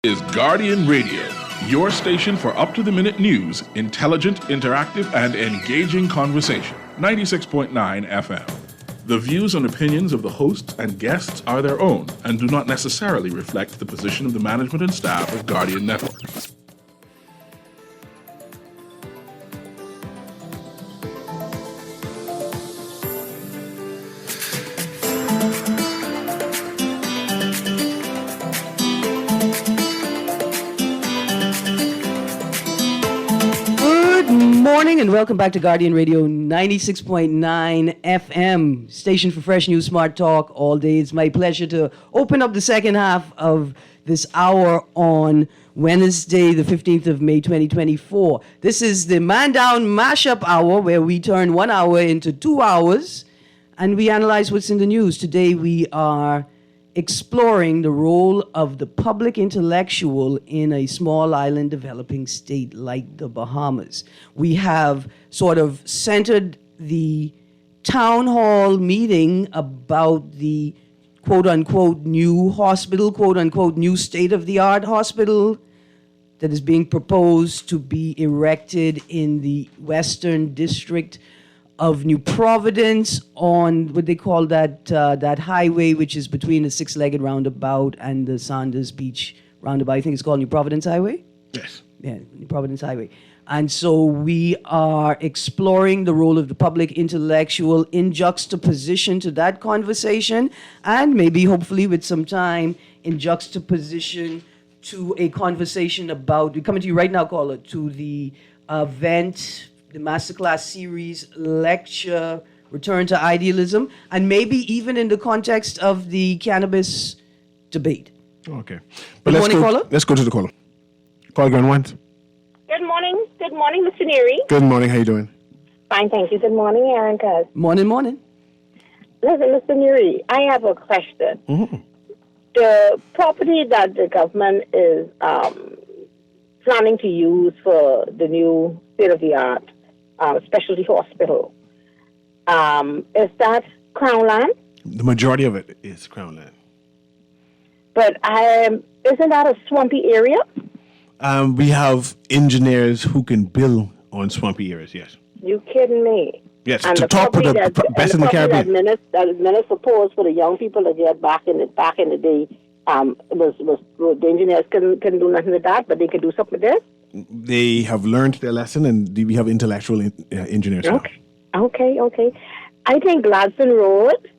Is Guardian Radio, your station for up-to-the-minute news, intelligent, interactive, and engaging conversation. 96.9 FM. The views and opinions of the hosts and guests are their own and do not necessarily reflect the position of the management and staff of Guardian Network. Morning and welcome back to Guardian Radio 96.9 FM, station for fresh news, smart talk all day. It's my pleasure to open up the second half of this hour on Wednesday, the 15th of May, 2024. This is the Man Down Mashup Hour, where we turn 1 hour into 2 hours and we analyze what's in the news. Today we are exploring the role of the public intellectual in a small island developing state like the Bahamas. We have sort of centered the town hall meeting about the quote-unquote new hospital, quote-unquote new state-of-the-art hospital that is being proposed to be erected in the Western District of New Providence on what they call that highway, which is between the six-legged roundabout and the Saunders Beach roundabout. I think it's called New Providence Highway? Yes. Yeah, New Providence Highway. And so we are exploring the role of the public intellectual in juxtaposition to that conversation, and maybe, hopefully, with some time, in juxtaposition to a conversation about, we're coming to you right now, caller, to the event, the masterclass series lecture, Return to Idealism, and maybe even in the context of the cannabis debate. Okay. But caller? Let's go to the caller. Call going once. Good morning. Good morning, Mr. Newry. Good morning. How you doing? Fine, thank you. Good morning, Aaron Cuz. Morning. Listen, Mr. Newry, I have a question. Mm-hmm. The property that the government is planning to use for the new state-of-the-art specialty hospital, is that Crown land? The majority of it is Crown land. But isn't that a swampy area? We have engineers who can build on swampy areas, yes. You kidding me? Yes, And to talk with the best in the Caribbean. That minister proposed for the young people that get back in the day, was the engineers couldn't do nothing with that, but they could do something with this? They have learned their lesson, and we have intellectual engineers now. Okay. I think Gladstone Road,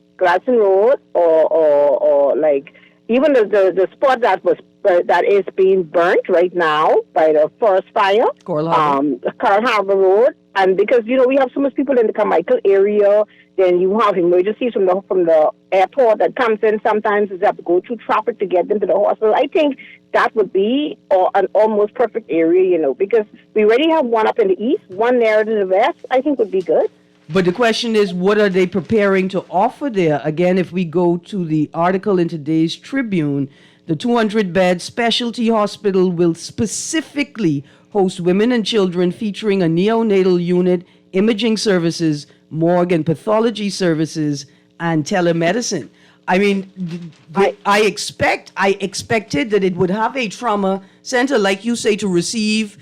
or like even the spot that is being burnt right now by the forest fire, Coral Harbor Road, and because we have so much people in the Carmichael area, then you have emergencies from the airport that comes in. Sometimes you have to go through traffic to get them to the hospital. I think that would be an almost perfect area, because we already have one up in the east, one there to the west. I think would be good. But the question is, what are they preparing to offer there? Again, if we go to the article in today's Tribune, the 200-bed specialty hospital will specifically host women and children, featuring a neonatal unit, imaging services, morgue and pathology services, and telemedicine. I mean, I expected that it would have a trauma center, like you say, to receive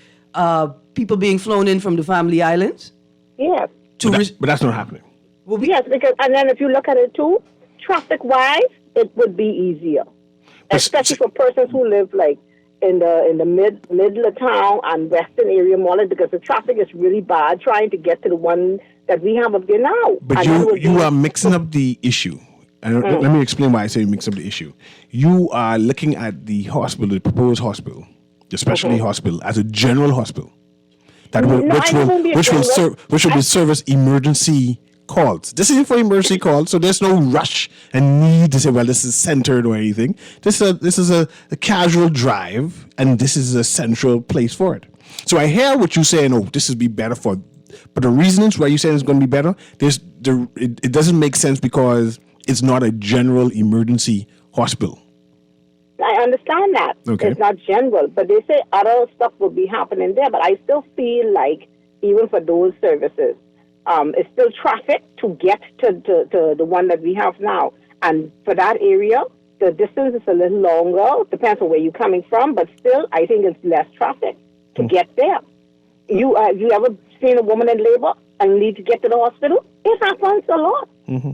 people being flown in from the family islands. Yes. But that's not happening. Well, yes, and then if you look at it too, traffic-wise, it would be easier, especially for persons who live like in the middle of town and western area more, because the traffic is really bad trying to get to the one that we have up there now. But you are mixing up the issue. And let me explain why I say mix up the issue. You are looking at the hospital, the proposed hospital, the specialty hospital, as a general hospital which will service emergency calls. This isn't for emergency calls, so there's no rush and need to say, well, this is centered or anything. This is a casual drive, and this is a central place for it. So I hear what you're saying. Oh, this would be better for, but the reasons why you're saying it's going to be better, it doesn't make sense because it's not a general emergency hospital. I understand that. Okay. It's not general, but they say other stuff will be happening there. But I still feel like even for those services, it's still traffic to get to the one that we have now. And for that area, The distance is a little longer, depends on where you're coming from, but still, I think it's less traffic to get there. You ever seen a woman in labor and need to get to the hospital? It happens a lot. Mm-hmm.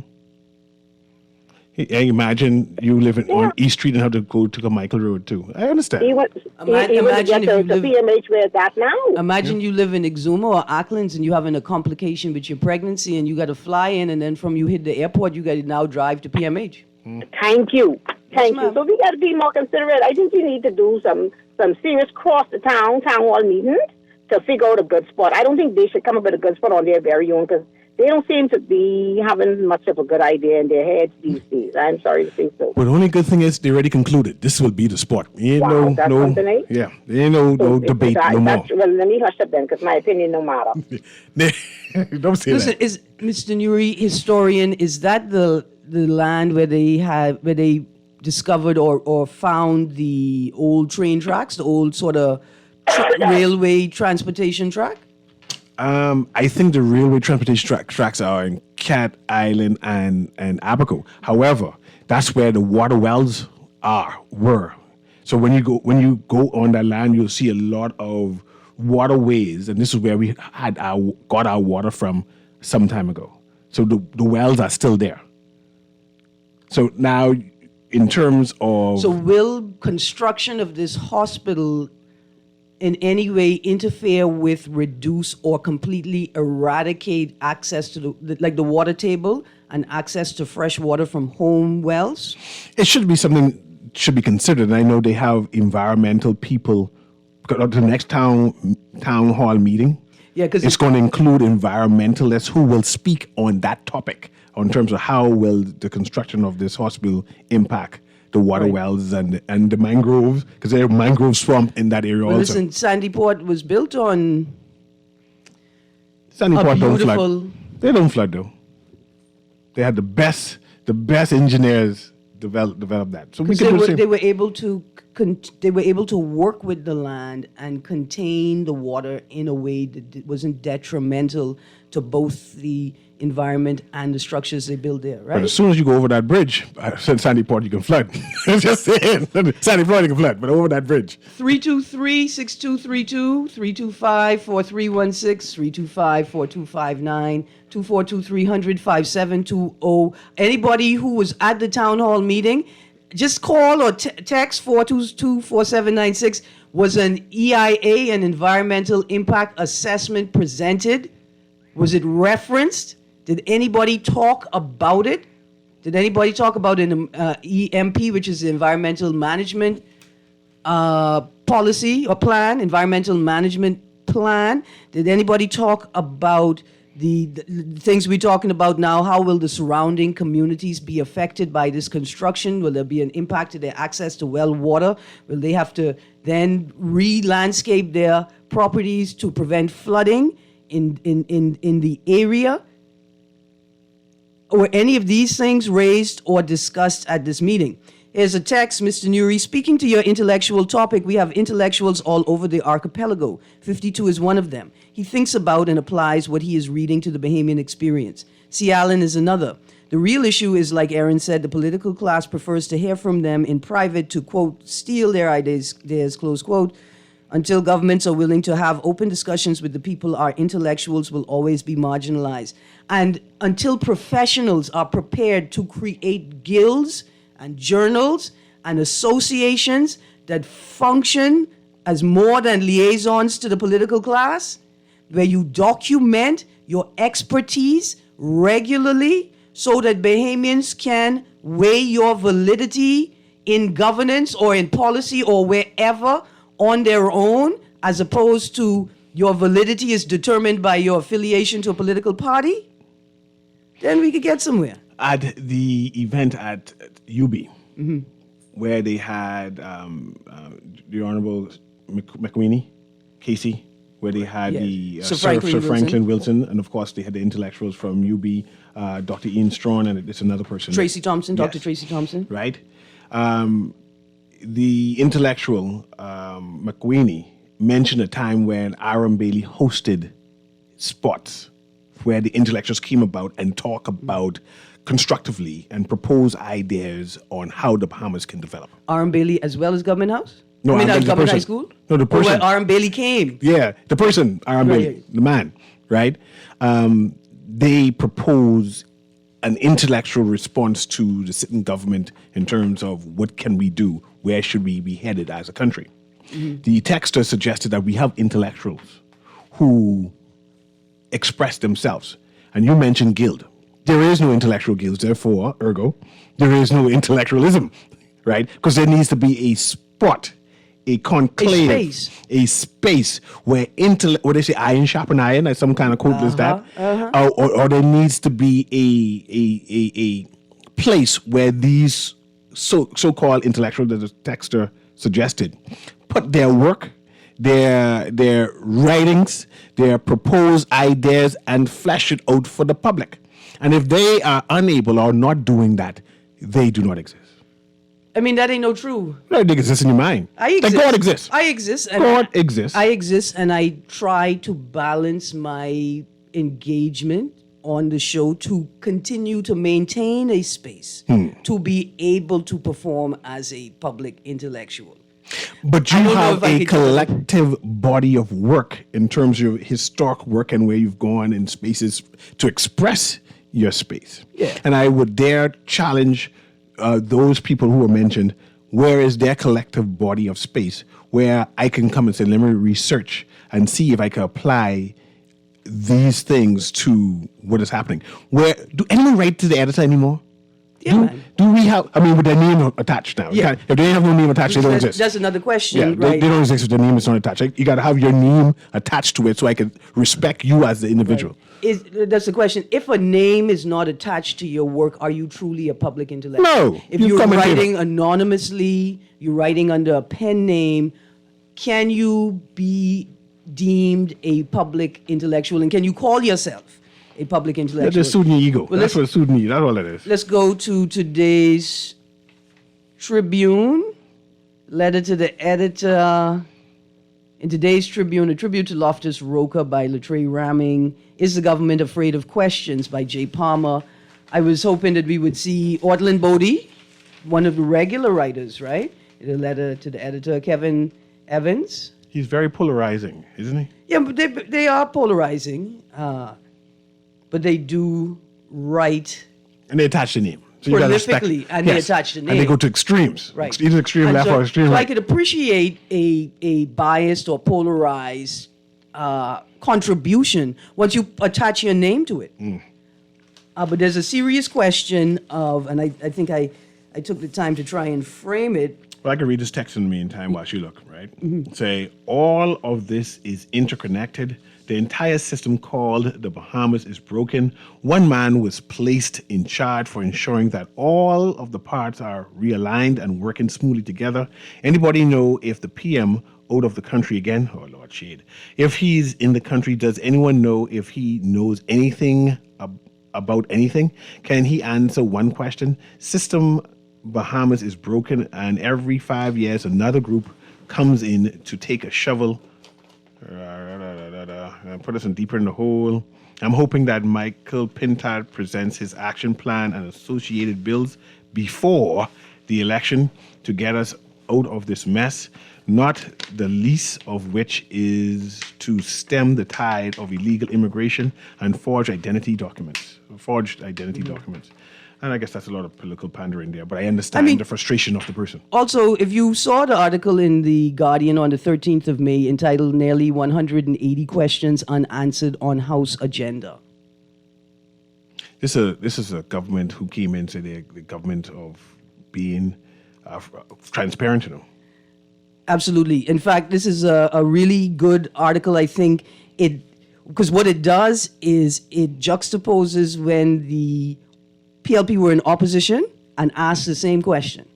Imagine you living on East Street and have to go to Michael Road too. I understand. Even to get to PMH where it's at now. Imagine you live in Exuma or Acklands and you having a complication with your pregnancy and you got to fly in, and then from you hit the airport, you got to now drive to PMH. Thank you. Thank Yes, you. So we got to be more considerate. I think we need to do some serious cross the town hall meetings to figure out a good spot. I don't think they should come up with a good spot on their very own, because they don't seem to be having much of a good idea in their heads these days. I'm sorry to say so. But the only good thing is they already concluded this will be the spot. There ain't that's something, eh? Yeah, there ain't no debate no more. Well, let me hush up then, because my opinion no matter. Don't say Listen, that. is Mr. Newry, historian, is that the land where they discovered or found the old train tracks, the old sort of railway transportation track? I think the railway transportation tracks are in Cat Island and Abaco. However, that's where the water wells were. So when you go on that land, you'll see a lot of waterways, and this is where we got our water from some time ago. So the wells are still there. So now, in terms of... So will construction of this hospital in any way interfere with, reduce, or completely eradicate access to the water table and access to fresh water from home wells? It should be something should be considered. And I know they have environmental people. The next town hall meeting, because it's going to include environmentalists who will speak on that topic in terms of how will the construction of this hospital impact the water wells and the mangroves, because there's a mangrove swamp in that area also. Listen, Sandyport was built on Sandyport don't beautiful... flood. They don't flood though. They had the best engineers develop that. So they were able to work with the land and contain the water in a way that wasn't detrimental to both the environment and the structures they built there, right? But as soon as you go over that bridge, Sandyport, you can flood. Just saying, Sandyport you can flood, but over that bridge. 323-6232, 325-4316, 325-4259, 242-300-5720. Anybody who was at the town hall meeting, just call or text 422-4796. Was an EIA, an environmental impact assessment, presented? Was it referenced? Did anybody talk about it? Did anybody talk about an EMP, which is the environmental management policy or plan, environmental management plan? Did anybody talk about the things we're talking about now? How will the surrounding communities be affected by this construction? Will there be an impact to their access to well water? Will they have to then re-landscape their properties to prevent flooding in the area? Were any of these things raised or discussed at this meeting? Here's a text, Mr. Newry. Speaking to your intellectual topic, we have intellectuals all over the archipelago. 52 is one of them. He thinks about and applies what he is reading to the Bahamian experience. C. Allen is another. The real issue is, like Aaron said, the political class prefers to hear from them in private to, quote, steal their ideas, close quote. Until governments are willing to have open discussions with the people, our intellectuals will always be marginalized. And until professionals are prepared to create guilds and journals and associations that function as more than liaisons to the political class, where you document your expertise regularly so that Bahamians can weigh your validity in governance or in policy or wherever on their own, as opposed to your validity is determined by your affiliation to a political party, then we could get somewhere. At the event at UB, where they had the Honorable McWeeny, Casey, where they had the Sir Sir Franklin Franklin Wilson, and of course they had the intellectuals from UB, Dr. Ian Strawn, and it's another person. Tracy Thompson, Yes. Dr. Tracy Thompson. Right? The intellectual McWeeny mentioned a time when Aaron Bailey hosted spots where the intellectuals came about and talk about constructively and propose ideas on how the Bahamas can develop. R.M. Bailey as well as Government House? No, I mean, R.M. Bailey, the Government High person. School? No, the person. Or where R.M. Bailey came? Yeah, the person, R.M. Right. Bailey, the man, right? They propose an intellectual response to the sitting government in terms of what can we do, where should we be headed as a country. The texter suggested that we have intellectuals who express themselves. And you mentioned guild. There is no intellectual guilds, therefore, ergo, there is no intellectualism, right? Because there needs to be a spot, a conclave, a space where what they say, iron sharpen iron, like some kind of quote is that, or there needs to be a place where these so-called intellectuals that the texter suggested put their work, their writings, their proposed ideas, and flesh it out for the public. And if they are unable or not doing that, they do not exist. I mean, that ain't no true. No, it exists in your mind. I exist. Like God exists. I exist. And God exists. I exist, and I try to balance my engagement on the show to continue to maintain a space to be able to perform as a public intellectual. But you have a collective body of work in terms of your historic work and where you've gone in spaces to express your space. Yeah. And I would dare challenge those people who were mentioned, where is their collective body of space where I can come and say, let me research and see if I can apply these things to what is happening. Where do anyone write to the editor anymore? Yeah, do we have, I mean, with their name attached now? Yeah. If they have no name attached, they don't exist. That's another question, Yeah, right? they don't exist if their name is not attached. You got to have your name attached to it so I can respect you as the individual. That's the question. If a name is not attached to your work, are you truly a public intellectual? No. If You you're come and give writing it. anonymously, you're writing under a pen name, can you be deemed a public intellectual? And can you call yourself a public They're intellectual? just soothing your ego. Well, That's what soothing you. That's all it is. Let's go to today's Tribune. Letter to the editor. In today's Tribune, a tribute to Loftus Roca by Latrell Ramming. Is the Government Afraid of Questions by Jay Palmer. I was hoping that we would see Ortland Bodie, one of the regular writers, right? In a letter to the editor, Kevin Evans. He's very polarizing, isn't he? Yeah, but they are polarizing, but they do write And they attach the name. So you gotta respect- prolifically, and they attach the name. And they go to extremes. Right. Either extreme And left so, or extreme so right. I could appreciate a biased or polarized contribution once you attach your name to it. But there's a serious question of, and I think I took the time to try and frame it. Well, I can read this text in the meantime while you look, right? Say, all of this is interconnected. The entire system called the Bahamas is broken. One man was placed in charge for ensuring that all of the parts are realigned and working smoothly together. Anybody know if the PM out of the country again? Oh, Lord Shade. If he's in the country, does anyone know if he knows anything about anything? Can he answer one question? System Bahamas is broken, and every 5 years another group comes in to take a shovel and put us in deeper in the hole. I'm hoping that Michael Pintard presents his action plan and associated bills before the election to get us out of this mess, not the least of which is to stem the tide of illegal immigration and forged identity documents. And I guess that's a lot of political pandering there, but I understand the frustration of the person. Also, if you saw the article in The Guardian on the 13th of May entitled Nearly 180 Questions Unanswered on House Agenda. This is a government who came in and said they're the government of being transparent, you know. Absolutely. In fact, this is a really good article. I think because what it does is it juxtaposes when the PLP were in opposition and asked the same question.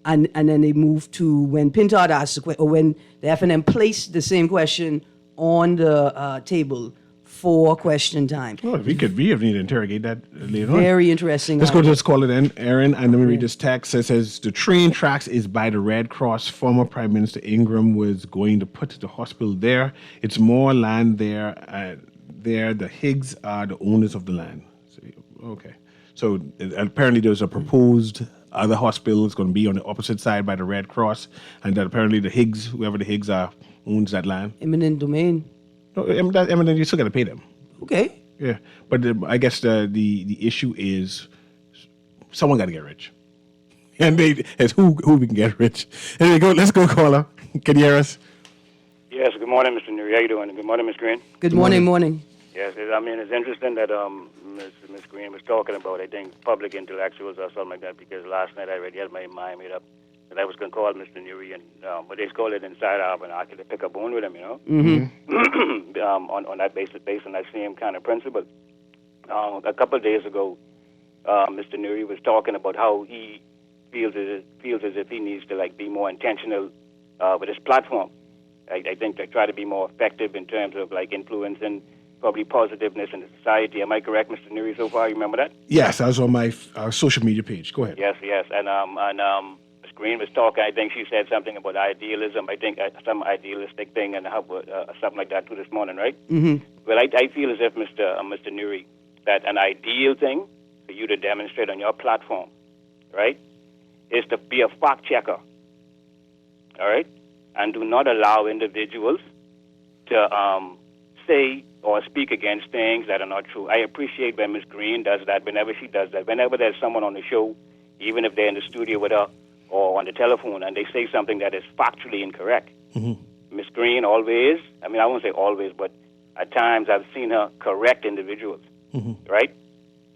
And then they moved to when Pintard asked the question, or when the FNM placed the same question on the table for question time. Well, we have need to interrogate that later on. Very interesting. Let's go to this call it in, Aaron, and let me read this text. It says, the train tracks is by the Red Cross. Former Prime Minister Ingram was going to put the hospital there. It's more land there. The Higgs are the owners of the land. So, okay. So apparently there's a proposed other hospital is going to be on the opposite side by the Red Cross, and that apparently the Higgs, whoever the Higgs are, owns that land. Eminent domain. No, eminent, you still got to pay them. Okay. Yeah, but I guess the issue is someone got to get rich, and it's who we can get rich. There you go. Let's go, caller. Can you hear us? Yes. Good morning, Mr. Newry. How you doing? Good morning, Ms. Green. Good morning. Yes. I mean, it's interesting that Ms. Green was talking about, I think, public intellectuals or something like that, because last night I already had my mind made up that I was going to call Mr. Newry, and but they call it inside out, and I could pick a bone with him, you know, on that basis, based on that same kind of principle. A couple of days ago, Mr. Newry was talking about how he feels as if he needs to be more intentional with his platform. I think to try to be more effective in terms of influencing probably positiveness in the society. Am I correct, Mr. Newry, so far? You remember that? Yes, I was on my social media page. Go ahead. Yes, and Ms. Green was talking. I think she said something about idealism. I think some idealistic thing and something like that too this morning, right? Mm-hmm. Well, I feel as if Mr. Newry, that an ideal thing for you to demonstrate on your platform, right, is to be a fact checker. All right, and do not allow individuals to say or speak against things that are not true. I appreciate when Ms. Green does that, whenever she does that. Whenever there's someone on the show, even if they're in the studio with her or on the telephone, and they say something that is factually incorrect. Mm-hmm. Ms. Green always, I mean, I won't say always, but at times I've seen her correct individuals, right?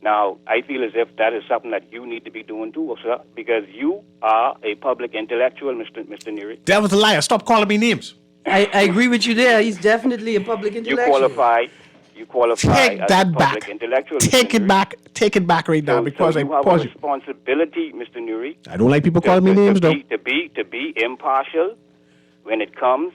Now, I feel as if that is something that you need to be doing too, sir, because you are a public intellectual, Mr. Newry. Devil's a liar. Stop calling me names. I agree with you there. He's definitely a public intellectual. You qualify Take as that a back. public intellectual. Take it back. Take it back right now because so I you have pause a you. responsibility, Mr. Newry. I don't like people calling me names, though. To be impartial when it comes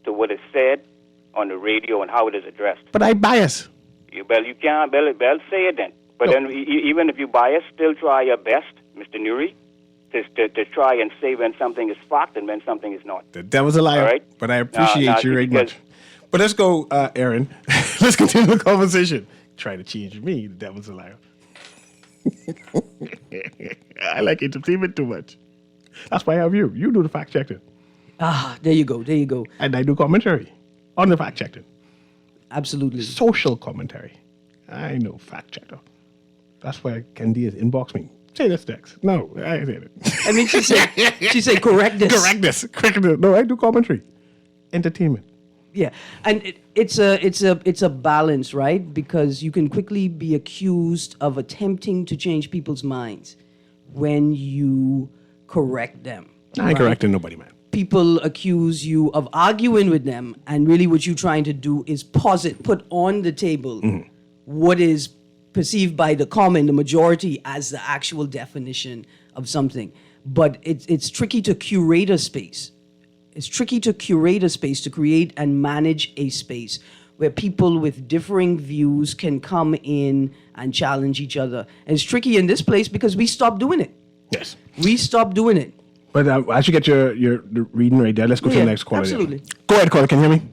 to what is said on the radio and how it is addressed. But I bias. You can't say it then. But then even if you bias, still try your best, Mr. Newry, to try and say when something is fact and when something is not. The devil's a liar. All right? But I appreciate you very much. But let's go, Aaron. Let's continue the conversation. Try to change me. The devil's a liar. I like entertainment too much. That's why I have you. You do the fact checking. There you go. And I do commentary on the fact checking. Absolutely. Social commentary. I know fact checker. That's why Candy inbox me. Say this next. No, I said it. I mean, she said correct this. Correct this. No, I do commentary. Entertainment. Yeah, and it's a balance, right? Because you can quickly be accused of attempting to change people's minds when you correct them. I ain't correcting nobody, man. People accuse you of arguing with them, and really what you're trying to do is put on the table what is perceived by the majority as the actual definition of something. But it's tricky to curate a space. It's tricky to curate a space, to create and manage a space where people with differing views can come in and challenge each other. And it's tricky in this place because we stopped doing it. Yes. We stopped doing it. But I should get your reading right there. Let's go to the next caller. Absolutely. Go ahead, caller. Can you hear me?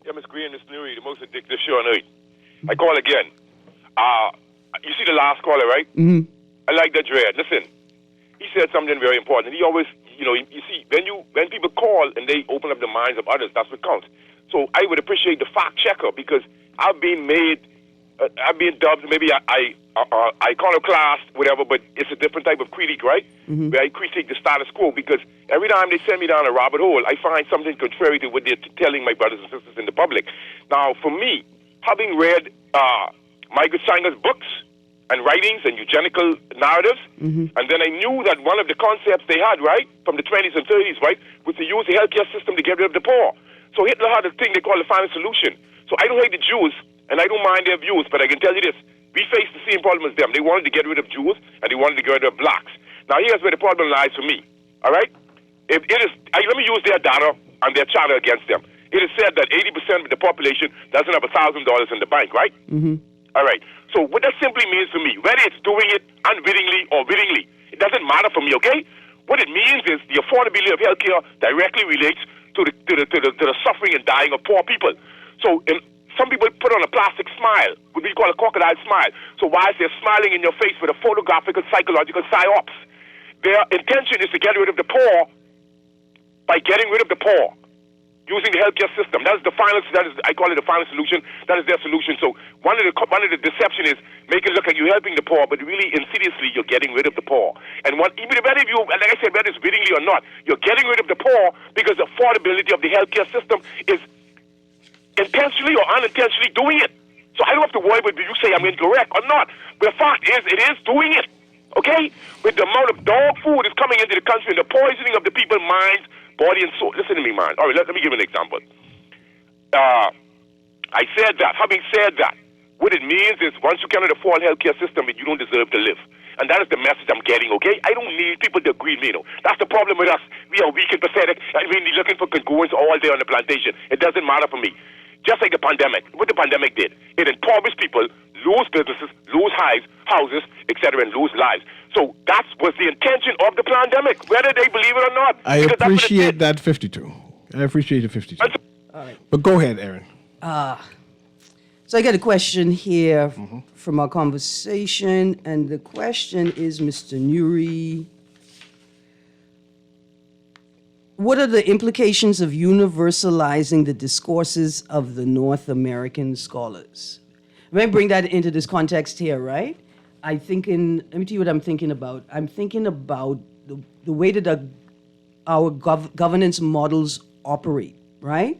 Yeah, Ms. Green, Mr. Newry, the most addictive show on earth. I call again. You see the last caller, right? Mm-hmm. I like that dread. Listen, he said something very important. He always, you see, when people call and they open up the minds of others, that's what counts. So I would appreciate the fact checker because I've been dubbed maybe iconoclast, whatever, but it's a different type of critique, right? Mm-hmm. Where I critique the status quo because every time they send me down a rabbit hole, I find something contrary to what they're telling my brothers and sisters in the public. Now, for me, having read Michael Sanger's books and writings and eugenical narratives, and then I knew that one of the concepts they had, right, from the 20s and 30s, right, was to use the healthcare system to get rid of the poor. So Hitler had a thing they call the final solution. So I don't hate the Jews, and I don't mind their views, but I can tell you this. We face the same problem as them. They wanted to get rid of Jews, and they wanted to get rid of blacks. Now, here's where the problem lies for me, all right? Let me use their data and their charter against them. It is said that 80% of the population doesn't have $1,000 in the bank, right? Mm-hmm. All right. So what that simply means for me, whether it's doing it unwittingly or wittingly, it doesn't matter for me, okay? What it means is the affordability of healthcare directly relates to the suffering and dying of poor people. So some people put on a plastic smile, what we call a crocodile smile. So whilst they're smiling in your face with a photographical, psychological psyops, their intention is to get rid of the poor by getting rid of the poor, using the healthcare system. That is the final. I call it the final solution. That is their solution. So one of the deception is making it look like you're helping the poor, but really insidiously you're getting rid of the poor. And even if any of you, like I said, whether it's willingly or not, you're getting rid of the poor because the affordability of the healthcare system is intentionally or unintentionally doing it. So I don't have to worry about you say I'm incorrect or not. But the fact is, it is doing it. Okay? With the amount of dog food is coming into the country and the poisoning of the people's minds, body and soul. Listen to me, man. All right, let me give you an example. I said that. Having said that, what it means is once you cannot afford healthcare system, you don't deserve to live. And that is the message I'm getting, okay? I don't need people to agree with me, no. That's the problem with us. We are weak and pathetic, and we're looking for congruence all day on the plantation. It doesn't matter for me. Just like the pandemic. What the pandemic did, it impoverished people, lose businesses, lose houses, etc., and lose lives. So that was the intention of the pandemic, whether they believe it or not. I appreciate that 52. I appreciate the 52. All right. But go ahead, Aaron. So I got a question here from our conversation, and the question is, Mr. Newry, what are the implications of universalizing the discourses of the North American scholars? Let me bring that into this context here, right? Let me tell you what I'm thinking about. I'm thinking about the way that our governance models operate, right?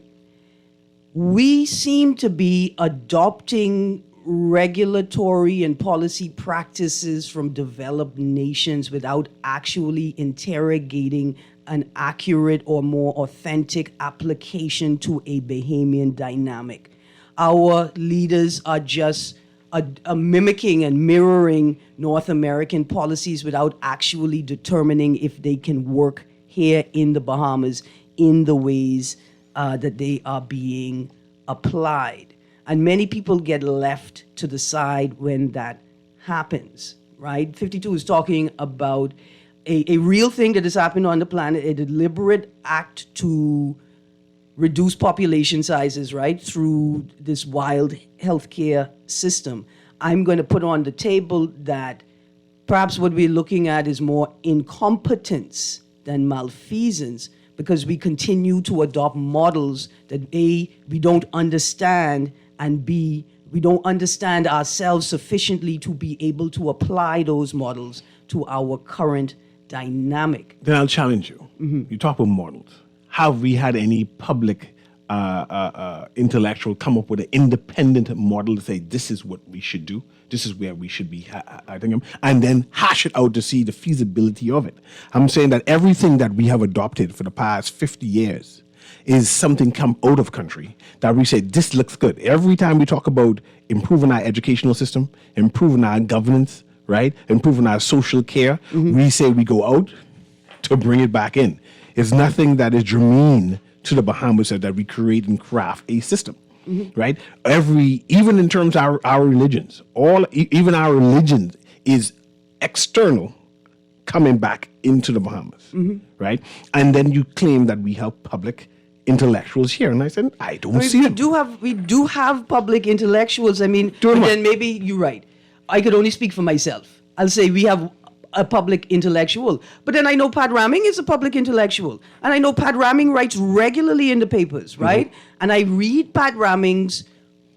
We seem to be adopting regulatory and policy practices from developed nations without actually interrogating an accurate or more authentic application to a Bahamian dynamic. Our leaders are just mimicking and mirroring North American policies without actually determining if they can work here in the Bahamas in the ways that they are being applied. And many people get left to the side when that happens, right? 52 is talking about a real thing that has happened on the planet, a deliberate act to reduce population sizes, right, through this wild healthcare system. I'm going to put on the table that perhaps what we're looking at is more incompetence than malfeasance, because we continue to adopt models that A, we don't understand, and B, we don't understand ourselves sufficiently to be able to apply those models to our current dynamic. Then I'll challenge you. You talk about models. Have we had any public intellectual come up with an independent model to say this is what we should do, this is where we should be, and then hash it out to see the feasibility of it? I'm saying that everything that we have adopted for the past 50 years is something come out of country that we say this looks good. Every time we talk about improving our educational system, improving our governance, right, improving our social care, we say we go out to bring it back in. It's nothing that is germane to the Bahamas that we create and craft a system, right? Even in terms of our religions, even our religion is external coming back into the Bahamas, right? And then you claim that we have public intellectuals here, and I said I don't see it. We do have public intellectuals. I mean, but then maybe you're right. I could only speak for myself. I'll say we have a public intellectual. But then I know Pat Ramming is a public intellectual. And I know Pat Ramming writes regularly in the papers, right? And I read Pat Ramming's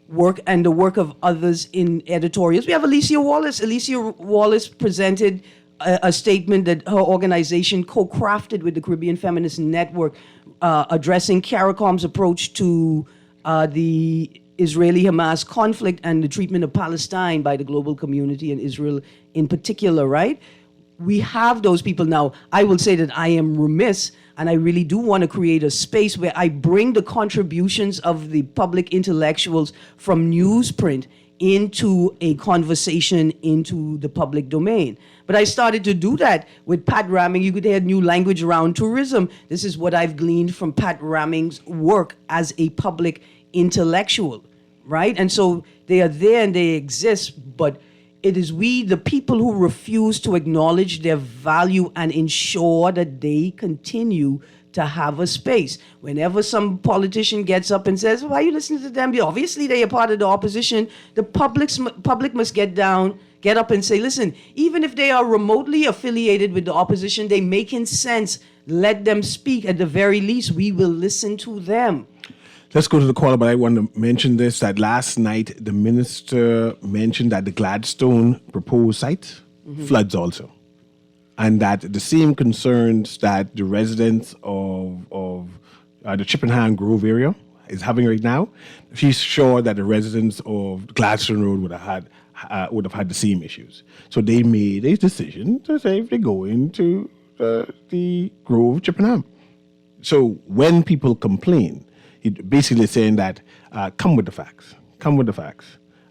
work and the work of others in editorials. We have Alicia Wallace. Alicia Wallace presented a statement that her organization co-crafted with the Caribbean Feminist Network, addressing CARICOM's approach to the Israeli-Hamas conflict and the treatment of Palestine by the global community and Israel in particular, right? We have those people now. I will say that I am remiss, and I really do want to create a space where I bring the contributions of the public intellectuals from newsprint into a conversation into the public domain. But I started to do that with Pat Ramming. You could hear new language around tourism. This is what I've gleaned from Pat Ramming's work as a public intellectual, right? And so they are there and they exist, but it is we, the people, who refuse to acknowledge their value and ensure that they continue to have a space. Whenever some politician gets up and says, why are you listening to them? Obviously, they are part of the opposition. The public must get up and say, listen, even if they are remotely affiliated with the opposition, they making sense. Let them speak. At the very least, we will listen to them. Let's go to the caller, but I want to mention this, that last night the minister mentioned that the Gladstone proposed site floods also. And that the same concerns that the residents of the Chippenham Grove area is having right now, she's sure that the residents of Gladstone Road would have had the same issues. So they made a decision to say if they go into the Grove Chippenham. So when people complain, it basically saying that come with the facts,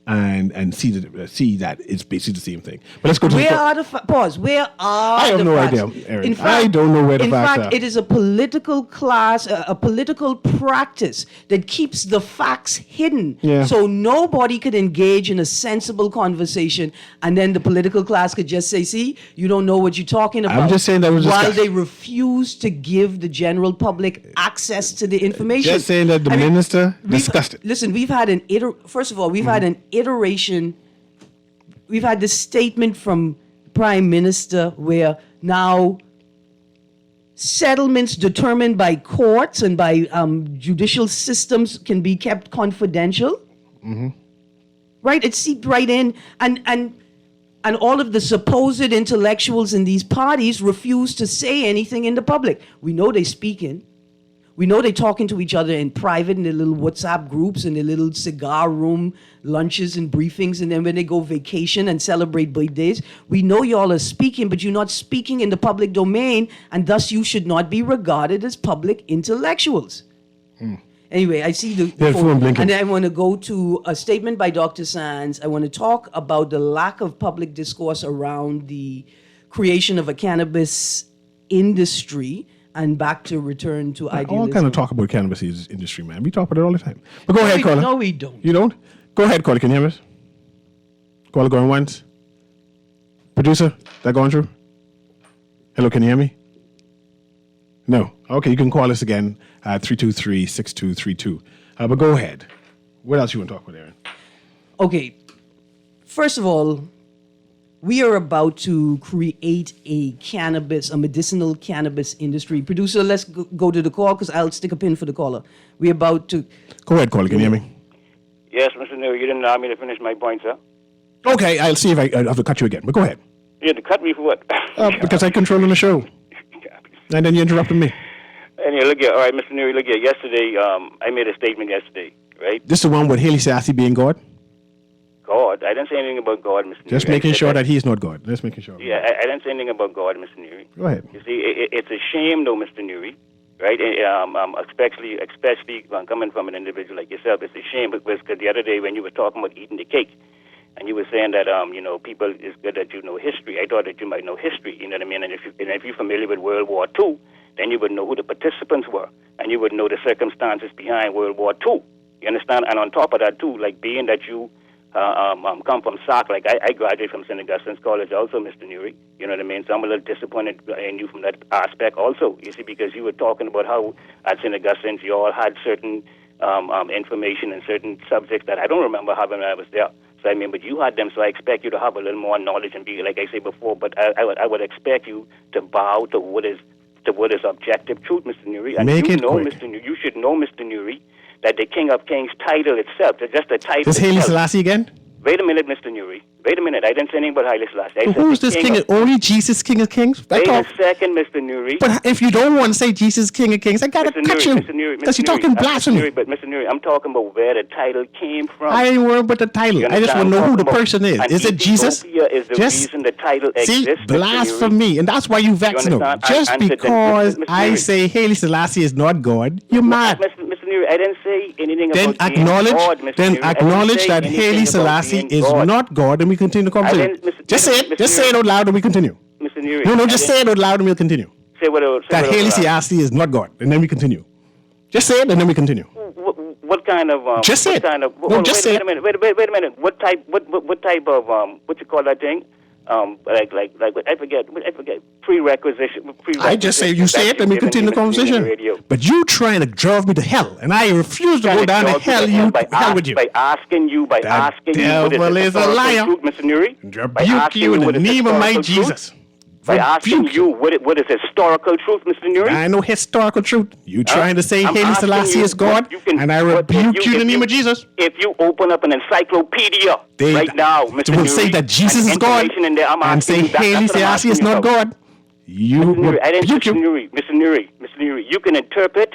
and see that it's basically the same thing. But let's go to Where are the facts? Where are I have the no facts? idea, Aaron. I don't know where the facts are. In fact, it is a political class, a political practice that keeps the facts hidden. Yeah. So nobody could engage in a sensible conversation, and then the political class could just say, see, you don't know what you're talking about. I'm just saying that was while discussed. they refuse to give the general public access to the information. Just saying that the minister discussed it. Listen, we've had first of all, we've had an iteration. We've had this statement from Prime Minister where now settlements determined by courts and by judicial systems can be kept confidential. Right? It seeped right in, and all of the supposed intellectuals in these parties refuse to say anything in the public. We know they speaking. We know they're talking to each other in private in their little WhatsApp groups and their little cigar room lunches and briefings. And then when they go vacation and celebrate birthdays, we know y'all are speaking, but you're not speaking in the public domain, and thus you should not be regarded as public intellectuals. Anyway, I see the phone blinking. and then I want to go to a statement by Dr. Sands. I want to talk about the lack of public discourse around the creation of a cannabis industry. And back to return to idealism. I want to kind of talk about cannabis industry, man. We talk about it all the time. But go ahead, caller. No, we don't. You don't? Go ahead, caller. Can you hear us? Caller going once. Producer, that going through? Hello, can you hear me? No. Okay, you can call us again, 323-6232. But go ahead. What else you want to talk about, Aaron? Okay. First of all, we are about to create a medicinal cannabis industry. Producer, let's go to the call because I'll stick a pin for the caller. We're about to... Go ahead, caller. Can you hear me? Yes, Mr. Newry, you didn't allow me to finish my point, sir. Okay, I'll see if I have to cut you again. But go ahead. You had to cut me for what? Because I control the show. And then you interrupted me. Anyway, look here. All right, Mr. Newry, look here. Yesterday, I made a statement yesterday, right? This is the one with Haile Selassie being God? God. I didn't say anything about God, Mr. Newry. Just making sure that he's not God. Just making sure. Yeah, I didn't say anything about God, Mr. Newry. Go ahead. You see, it's a shame, though, Mr. Newry, right? Especially coming from an individual like yourself, it's a shame because the other day when you were talking about eating the cake, and you were saying that people, it's good that you know history. I thought that you might know history. You know what I mean? And if you're familiar with World War II, then you would know who the participants were, and you would know the circumstances behind World War II. You understand? And on top of that too, like being that you come from SAC, like I graduated from St. Augustine's College also, Mr. Newry. You know what I mean? So I'm a little disappointed in you from that aspect also, you see, because you were talking about how at St. Augustine's you all had certain information and certain subjects that I don't remember having when I was there. So I mean, but you had them, so I expect you to have a little more knowledge and be, like I said before, but I would expect you to bow to what is objective truth, Mr. Newry. And Make you it know, quick. Mr. Newry, you should know, Mr. Newry, that the King of Kings title itself, just the title This Haile itself. Selassie again? Wait a minute, Mr. Newry. Wait a minute. I didn't say anything about Haile Selassie. I said Who's the this king? Only Jesus, King of Kings? Wait a second, Mr. Newry. But if you don't want to say Jesus, King of Kings, I gotta Mr. cut Newry, you. Mr. Newry, Because Mr. you're talking Newry, blasphemy. But Mr. Newry, I'm talking about where the title came from. I ain't worried about the title. You I just want understand? to know who the I'm talking person is. about- Is it and Jesus? Ethiopia is the Just reason the title see, exists, Mr. blasphemy. And that's why you vex him. understand? Just And so then, because Mr. I Newry. say Haile Selassie is not God, you're mad. Mr. Newry, I didn't say anything Then about being God, Mr. Newry. I didn't acknowledge say that anything Haile about Selassie being is God. not God, and we continue the conversation. didn't- Just say it. Mr. Just say it Newry. out loud, and we continue. Mr. Newry. No, I just didn't say it out loud, and we'll continue. Say what else? That Haile Selassie is not God, and then we continue. Just say it, and then we continue. What kind of? Just say what it. kind of? No, just say wait it. a minute. Wait a minute. What type of? What you call that thing? I forget prerequisite. I just say you say it and we continue the conversation. But you trying to drive me to hell, and I refuse to go down to hell. Hell with you. By asking you what devil is a liar. Truth, Mr. Newry. Rebuke you in the name of my Jesus. By asking you what is historical truth, Mr. Newry. I know historical truth. You trying to say Haile Selassie is God, and I rebuke you in the name of Jesus. If you open up an encyclopedia right now, Mr. They will Newry, say that Jesus is God and say Haile Selassie is not God. You rebuke you. Mr. Newry, you can interpret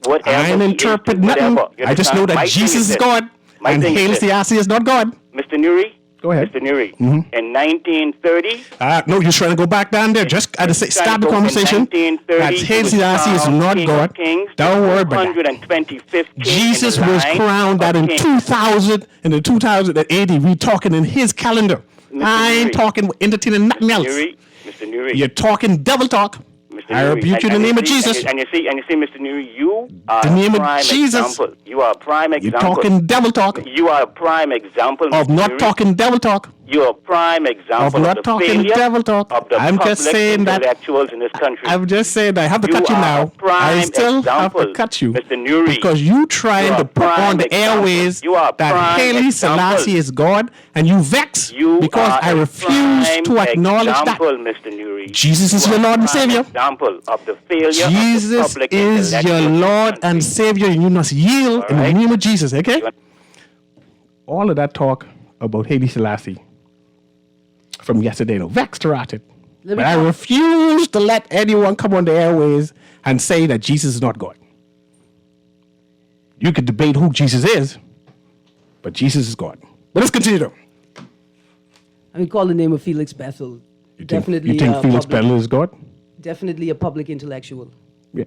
whatever. I didn't interpret nothing. I just know that Jesus is God and Haile Selassie is not God. Mr. Newry. Go ahead. Mr. Newry, in 1930... no, you're trying to go back down there. Just start the conversation. That Haile Selassie is not God. Don't worry about that. Jesus was crowned that in 2000, in the 2080. We're talking in his calendar. I ain't talking entertaining nothing else. Mr. Newry. You're talking devil talk. I rebuke you in the name of Jesus. And you see, Mr. Newry, you are the name a prime of Jesus. Example. You are a prime example. You're talking devil talk. You are a prime example of not talking devil talk. You're a prime example of not talking devil talk. I'm just saying that intellectuals in this country. I'm just saying that I have to cut you now. I still have to cut you, Mr. Newry, because you trying to put on the airways that Haile Selassie is God, and you vex because I refuse to acknowledge that. Mr. Newry. Jesus is your Lord and Savior. Example of the failure Jesus of is your Lord and Savior, and you must yield in the name of Jesus. Okay? All of that talk about Haile Selassie from yesterday, no, vexed to rot it. But I refuse to let anyone come on the airways and say that Jesus is not God. You could debate who Jesus is, but Jesus is God. But let's continue though. I mean, call the name of Felix Bethel. You think Felix Bethel is God? Definitely a public intellectual. Yeah.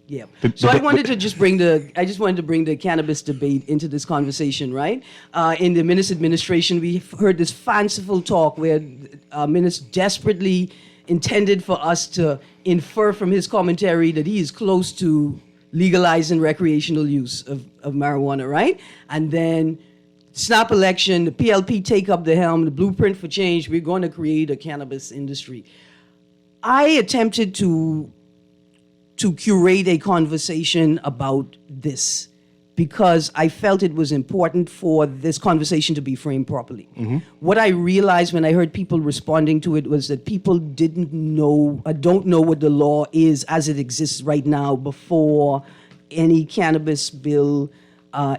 Yeah. So I wanted to just bring the cannabis debate into this conversation, right? In the Minister administration, we heard this fanciful talk where Minister desperately intended for us to infer from his commentary that he is close to legalizing recreational use of marijuana, right? And then snap election, the PLP take up the helm, the blueprint for change, we're going to create a cannabis industry. I attempted to curate a conversation about this because I felt it was important for this conversation to be framed properly. Mm-hmm. What I realized when I heard people responding to it was that people don't know what the law is as it exists right now before any cannabis bill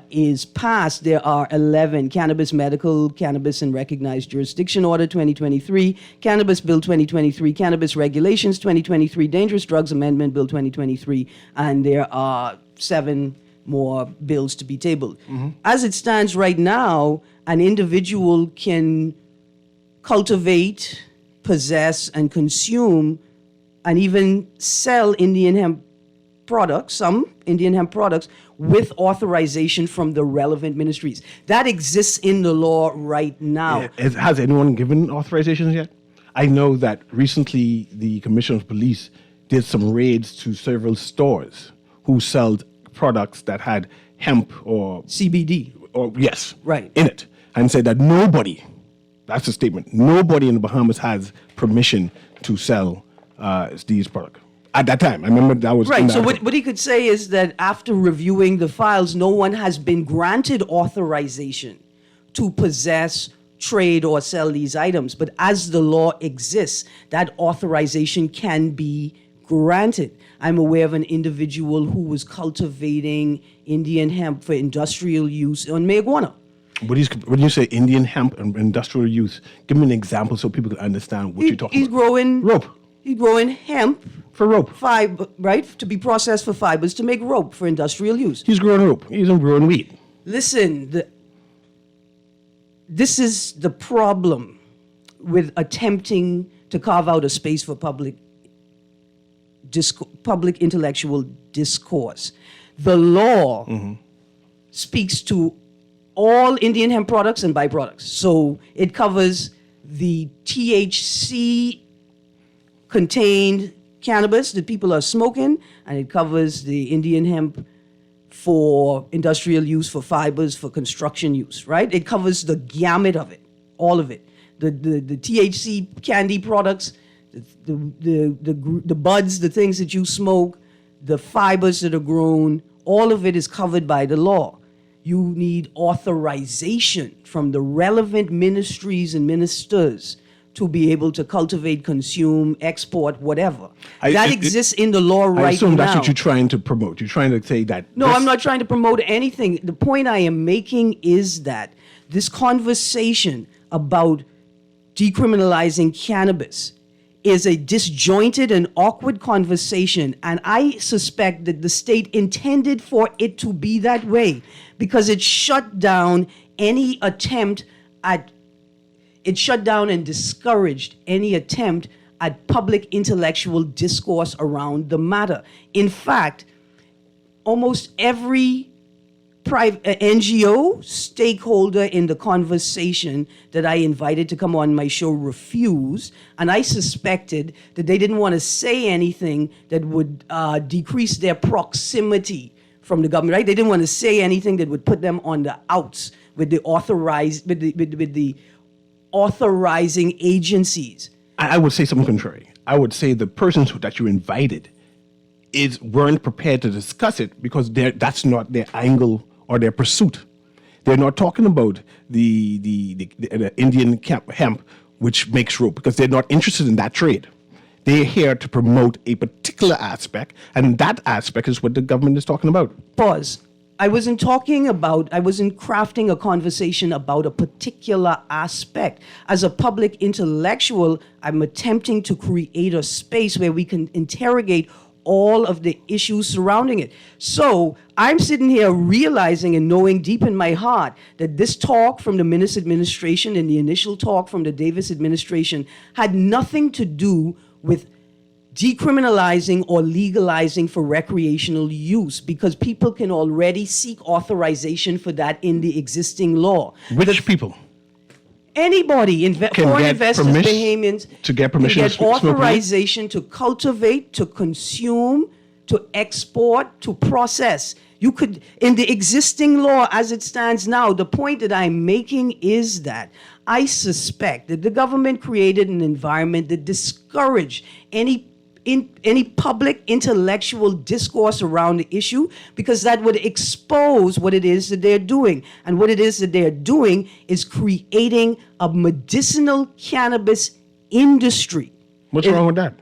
is passed. There are 11: Cannabis Medical, Cannabis and Recognized Jurisdiction Order 2023, Cannabis Bill 2023, Cannabis Regulations 2023, Dangerous Drugs Amendment Bill 2023, and there are 7 more bills to be tabled. Mm-hmm. As it stands right now, an individual can cultivate, possess, and consume, and even sell Indian hemp products, some Indian hemp products, with authorization from the relevant ministries. That exists in the law right now. Yeah. Has anyone given authorizations yet? I know that recently the Commissioner of Police did some raids to several stores who sold products that had hemp or CBD. Or yes, right, in it, and said that nobody, that's a statement, nobody in the Bahamas has permission to sell these products. At that time, I remember that was right. So what he could say is that after reviewing the files, no one has been granted authorization to possess, trade, or sell these items. But as the law exists, that authorization can be granted. I'm aware of an individual who was cultivating Indian hemp for industrial use on Mayaguana. When you say Indian hemp and industrial use, give me an example so people can understand what you're talking about. He's growing rope. He's growing hemp for rope, fiber, right? To be processed for fibers to make rope for industrial use. He's growing rope. He's growing weed. Listen, this is the problem with attempting to carve out a space for public intellectual discourse. The law speaks to all Indian hemp products and byproducts. So it covers the THC contained cannabis that people are smoking, and it covers the Indian hemp for industrial use, for fibers, for construction use, right? It covers the gamut of it, all of it. the THC candy products, the buds, the things that you smoke, the fibers that are grown, all of it is covered by the law. You need authorization from the relevant ministries and ministers to be able to cultivate, consume, export, whatever. That exists in the law right now. I assume that's what you're trying to promote. You're trying to say that... No, I'm not trying to promote anything. The point I am making is that this conversation about decriminalizing cannabis is a disjointed and awkward conversation, and I suspect that the state intended for it to be that way because it shut down any attempt at... It shut down and discouraged any attempt at public intellectual discourse around the matter. In fact, almost every private NGO stakeholder in the conversation that I invited to come on my show refused, and I suspected that they didn't want to say anything that would decrease their proximity from the government. Right? They didn't want to say anything that would put them on the outs with the authorizing agencies. I would say something contrary. I would say the persons that you invited weren't prepared to discuss it because that's not their angle or their pursuit. They're not talking about the Indian hemp, which makes rope, because they're not interested in that trade. They're here to promote a particular aspect, and that aspect is what the government is talking about. Pause. I wasn't crafting a conversation about a particular aspect. As a public intellectual, I'm attempting to create a space where we can interrogate all of the issues surrounding it. So I'm sitting here realizing and knowing deep in my heart that this talk from the Minnis administration and the initial talk from the Davis administration had nothing to do with decriminalizing or legalizing for recreational use, because people can already seek authorization for that in the existing law. Which people? Anybody, foreign investors, Bahamians, to get permission to get authorization to cultivate, to consume, to export, to process. You could, in the existing law as it stands now, the point that I'm making is that I suspect that the government created an environment that discouraged any public intellectual discourse around the issue, because that would expose what it is that they're doing. And what it is that they're doing is creating a medicinal cannabis industry. What's wrong with that?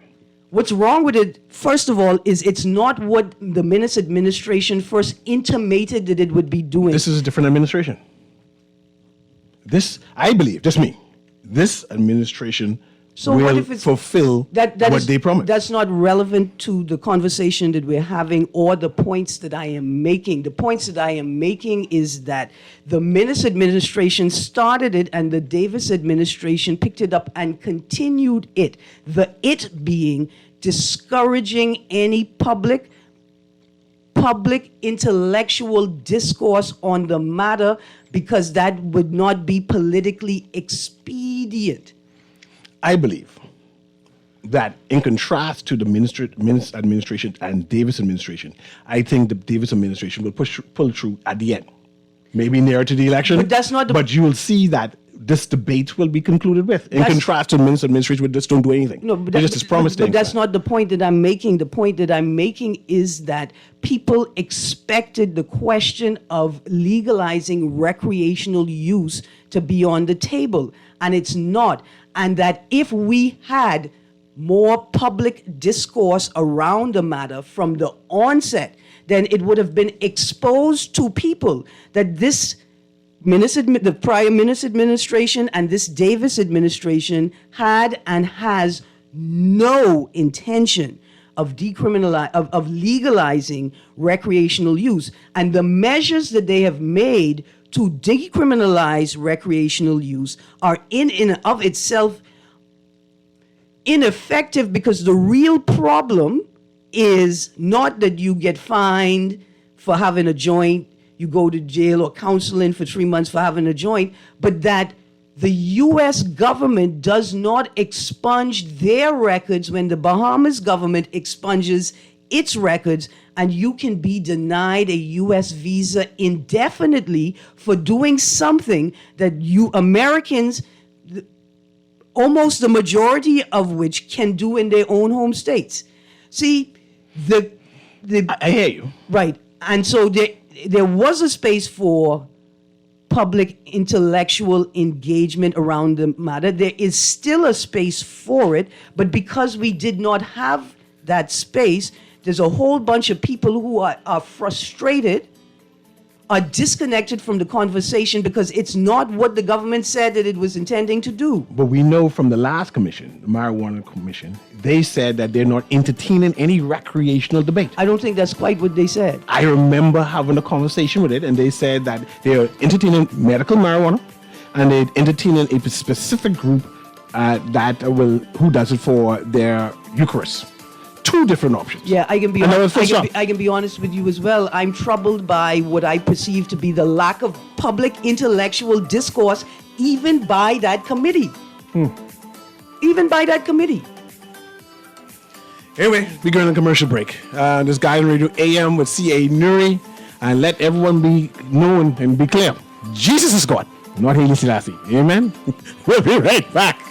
What's wrong with it, first of all, is it's not what the Minnis administration first intimated that it would be doing. This is a different administration. I believe, just me, this administration will fulfill what they promised. That's not relevant to the conversation that we're having or the points that I am making. The points that I am making is that the Minnis administration started it and the Davis administration picked it up and continued it. The it being discouraging any public intellectual discourse on the matter, because that would not be politically expedient. I believe that in contrast to the Minnis administration and Davis administration, I think the Davis administration will pull through at the end. Maybe nearer to the election. But that's not but you will see that this debate will be concluded with. In contrast to the Minnis administration, which just don't do anything. No, but but that's not the point that I'm making. The point that I'm making is that people expected the question of legalizing recreational use to be on the table, and it's not. And that if we had more public discourse around the matter from the onset, then it would have been exposed to people that the prior Minnis administration and this Davis administration had and has no intention of legalizing recreational use. And the measures that they have made to decriminalize recreational use are in and of itself ineffective, because the real problem is not that you get fined for having a joint, you go to jail or counseling for 3 months for having a joint, but that the U.S. government does not expunge their records when the Bahamas government expunges its records, and you can be denied a U.S. visa indefinitely for doing something that you Americans, almost the majority of which can do in their own home states. See, I hear you. right, and so there was a space for public intellectual engagement around the matter. There is still a space for it, but because we did not have that space, there's a whole bunch of people who are frustrated, are disconnected from the conversation because it's not what the government said that it was intending to do. But we know from the last commission, the Marijuana Commission, they said that they're not entertaining any recreational debate. I don't think that's quite what they said. I remember having a conversation with it, and they said that they're entertaining medical marijuana, and they're entertaining a specific group who does it for their Eucharist. Two different options. Yeah, I can be And that honest. was full I can be honest with you as well. I'm troubled by what I perceive to be the lack of public intellectual discourse, even by that committee. Even by that committee. Anyway, we're going on a commercial break. This guy on Radio A.M. with CA Newry, and let everyone be known and be clear. Jesus is God, not Haile Selassie. Amen? We'll be right back.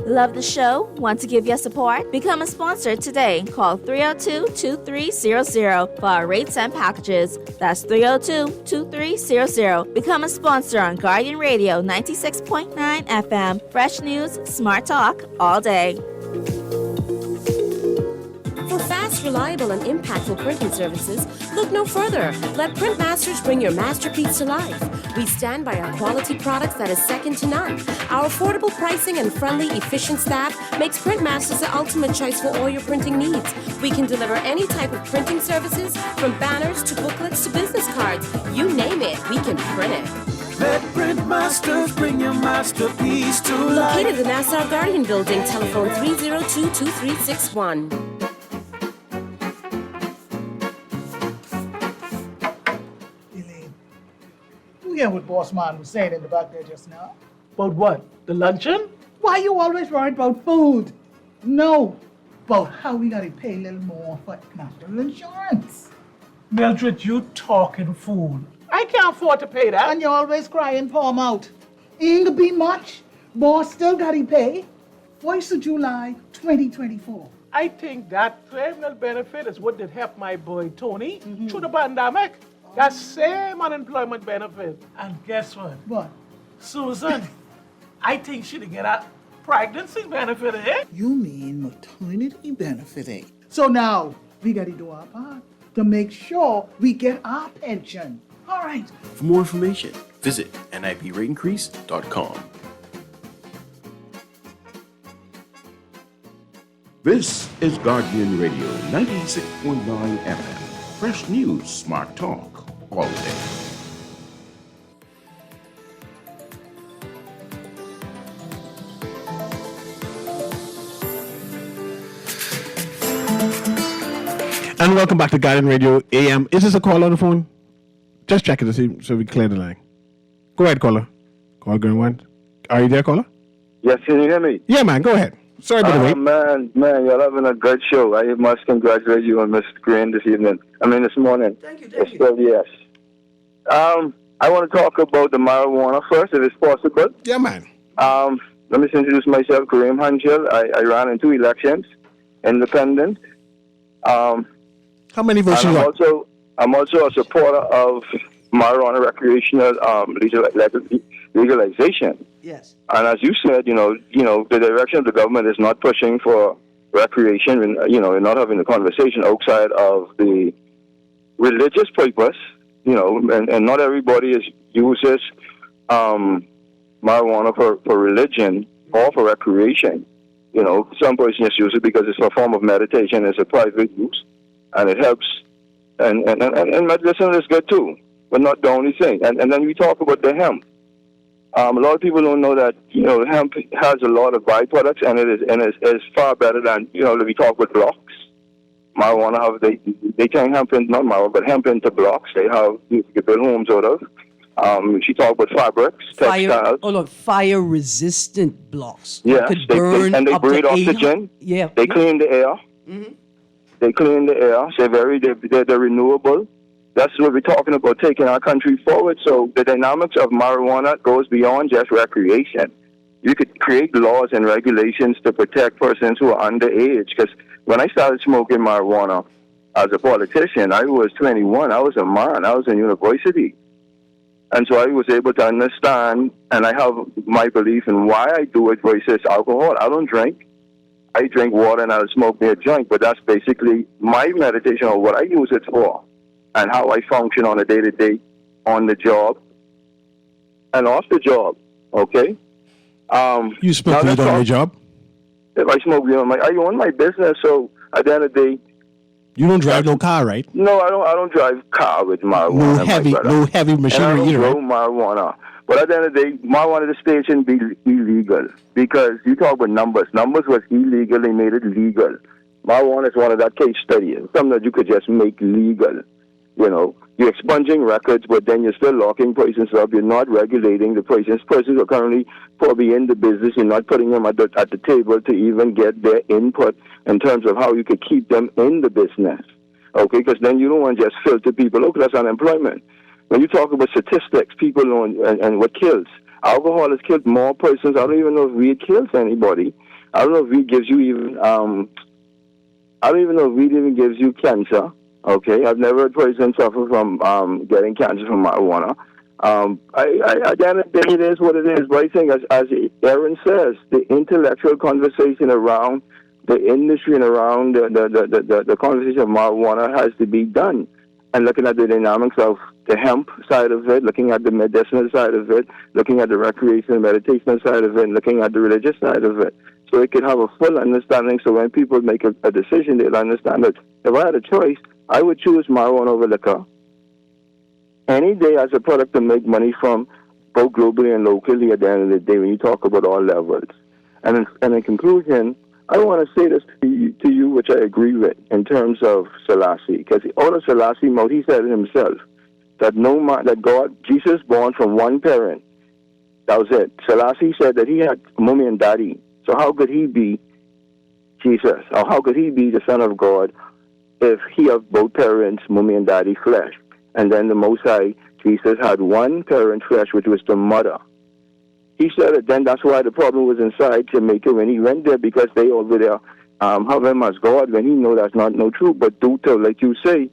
Love the show? Want to give your support? Become a sponsor today. Call 302-2300 for our rates and packages. That's 302-2300. Become a sponsor on Guardian Radio 96.9 FM. Fresh news, smart talk, all day. For fast, reliable, and impactful printing services, look no further. Let Printmasters bring your masterpiece to life. We stand by our quality products that is second to none. Our affordable pricing and friendly, efficient staff makes Printmasters the ultimate choice for all your printing needs. We can deliver any type of printing services, from banners to booklets to business cards. You name it, we can print it. Let Printmasters bring your masterpiece to life. Located in the Nassau Guardian Building, telephone 302-2361. Hear what Boss Man was saying in the back there just now? About what? The luncheon? Why you always worried about food? No, about how we gotta pay a little more for national insurance. Mildred, you talking fool. I can't afford to pay that. And you always crying palm out. Ain't gonna be much. Boss still gotta pay. 1st of July 2024. I think that criminal benefit is what did help my boy Tony through the pandemic. That same unemployment benefit. And guess what? What? Susan, I think she'd get a pregnancy benefit, eh? You mean maternity benefit, eh? So now, we gotta do our part to make sure we get our pension. All right. For more information, visit nipratencrease.com. This is Guardian Radio 96.9 FM. Fresh news, smart talk, all day. And welcome back to Guardian Radio AM. Is this a call on the phone? Just check it to see so we clear the line. Go ahead, caller. Call going once. Are you there, caller? Yes, can you hear me? Yeah, man. Go ahead. Sorry about the wait. Man, you're having a good show. I must congratulate you on Mr. Green this morning. Thank you. Yes. I want to talk about the marijuana first, if it's possible. Yeah, man. Let me introduce myself, Kareem Hanchel. I ran in 2 elections, independent. How many votes you got? I'm also a supporter of marijuana recreational legalization. Yes. And as you said, the direction of the government is not pushing for recreation. We're not having a conversation outside of the religious purpose. And not everybody uses marijuana for religion or for recreation. Some persons just use it because it's a form of meditation. It's a private use, and it helps. And medicine is good too, but not the only thing. And then we talk about the hemp. A lot of people don't know that hemp has a lot of byproducts, and it is far better than we talk about blocks. Marijuana they turn hemp into not marijuana, but hemp into blocks. They have you can build homes out of. She talked about fabrics, textiles. Fire-resistant blocks. Yes, they breathe oxygen. Yeah. They clean the air. Mm-hmm. They clean the air. They're renewable. That's what we're talking about, taking our country forward. So the dynamics of marijuana goes beyond just recreation. You could create laws and regulations to protect persons who are underage. Because when I started smoking marijuana as a politician, I was 21. I was a man. I was in university. And so I was able to understand, and I have my belief in why I do it versus alcohol. I don't drink. I drink water and I'll smoke me a joint, but that's basically my meditation on what I use it for and how I function on a day-to-day, on the job, and off the job, okay? You smoke weed on your job? If I smoke weed I own my business, so at the end of the day, you don't drive no car, right? No, I don't drive car with marijuana. No heavy machinery either. I don't grow marijuana. But at the end of the day, marijuana at the state shouldn't be illegal because you talk about numbers. Numbers was illegal. They made it legal. Marijuana is one of that case studies. Something that you could just make legal. You know, you're expunging records, but then you're still locking persons up. You're not regulating the persons. Persons are currently probably in the business. You're not putting them at the table to even get their input in terms of how you could keep them in the business. Okay, because then you don't want to just filter people. Look, that's unemployment. When you talk about statistics, people know and what kills. Alcohol has killed more persons. I don't even know if weed kills anybody. I don't know if weed gives you even. I don't even know if weed even gives you cancer. Okay, I've never heard a person suffer from getting cancer from marijuana. At the end of the day, it is what it is. But I think, as Aaron says, the intellectual conversation around the industry and around the conversation of marijuana has to be done. And looking at the dynamics of the hemp side of it, looking at the medicinal side of it, looking at the recreational meditational side of it, and looking at the religious side of it. So it can have a full understanding, so when people make a decision, they'll understand that if I had a choice, I would choose marijuana over liquor any day as a product to make money from, both globally and locally at the end of the day when you talk about all levels. And in conclusion, I want to say this to you, which I agree with, in terms of Selassie. Because out of Selassie mouth, he said it himself, that that God, Jesus born from one parent. That was it. Selassie said that he had mommy and daddy. So how could he be Jesus? Or how could he be the Son of God if he had both parents, mommy and daddy, flesh? And then the Most High, Jesus, had one parent, flesh, which was the mother. He said that then that's why the problem was inside Jamaica when he went there, because they over there have him as God when he know that's not no truth. But due to, like you say,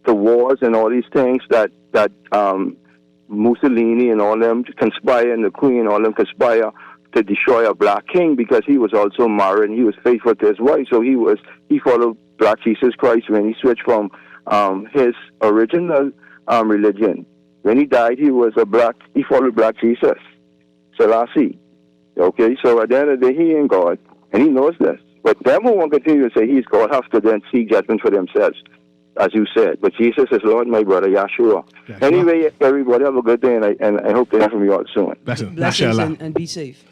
the wars and all these things that Mussolini and all them conspire, and the Queen and all them conspire to destroy a black king, because he was also married and he was faithful to his wife. So he followed Black Jesus Christ when he switched from his original religion. When he died, he followed Black Jesus. Selassie. Okay, so at the end of the day, he ain't God, and he knows this. But them who won't continue to say he's God have to then seek judgment for themselves, as you said. But Jesus is Lord, my brother, Yahshua. Anyway, everybody have a good day, and I hope to hear from you all soon. Blessings and be safe.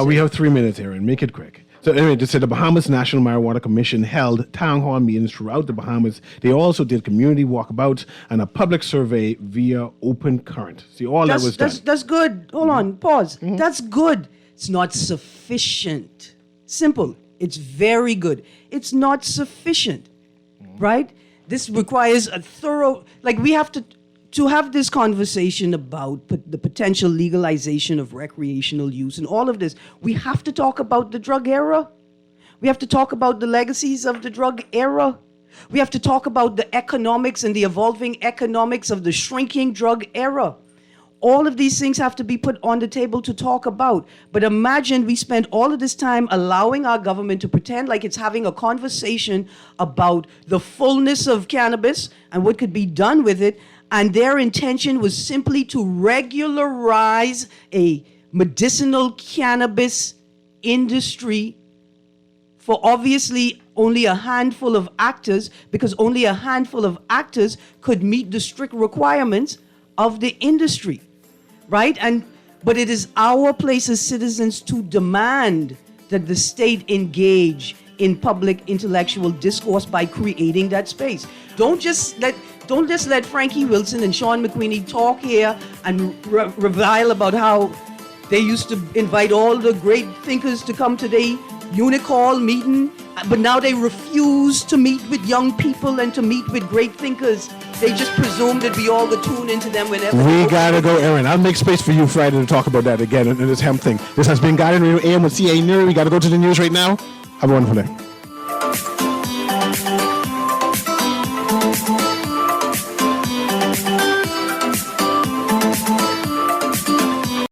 We have 3 minutes here, and make it quick. So anyway, they said the Bahamas National Marijuana Commission held town hall meetings throughout the Bahamas. They also did community walkabouts and a public survey via Open Current. See, all that was done. That's good. Hold on, pause. Mm-hmm. That's good. It's not sufficient. Simple. It's very good. It's not sufficient, right? This requires a thorough, we have to have this conversation about the potential legalization of recreational use and all of this. We have to talk about the drug era. We have to talk about the legacies of the drug era. We have to talk about the economics and the evolving economics of the shrinking drug era. All of these things have to be put on the table to talk about. But imagine we spend all of this time allowing our government to pretend like it's having a conversation about the fullness of cannabis and what could be done with it. And their intention was simply to regularize a medicinal cannabis industry for obviously only a handful of actors, because only a handful of actors could meet the strict requirements of the industry, right? But it is our place as citizens to demand that the state engage in public intellectual discourse by creating that space. Don't just let Frankie Wilson and Sean McQueenie talk here and revile about how they used to invite all the great thinkers to come to their Unicall meeting but now they refuse to meet with young people and to meet with great thinkers. They just presume that we all go tune into them whenever. We gotta go, Aaron. I'll make space for you Friday to talk about that again in this hemp thing. This has been Guardian Radio AM with CA Newry. We gotta go to the news right now. Have a wonderful day.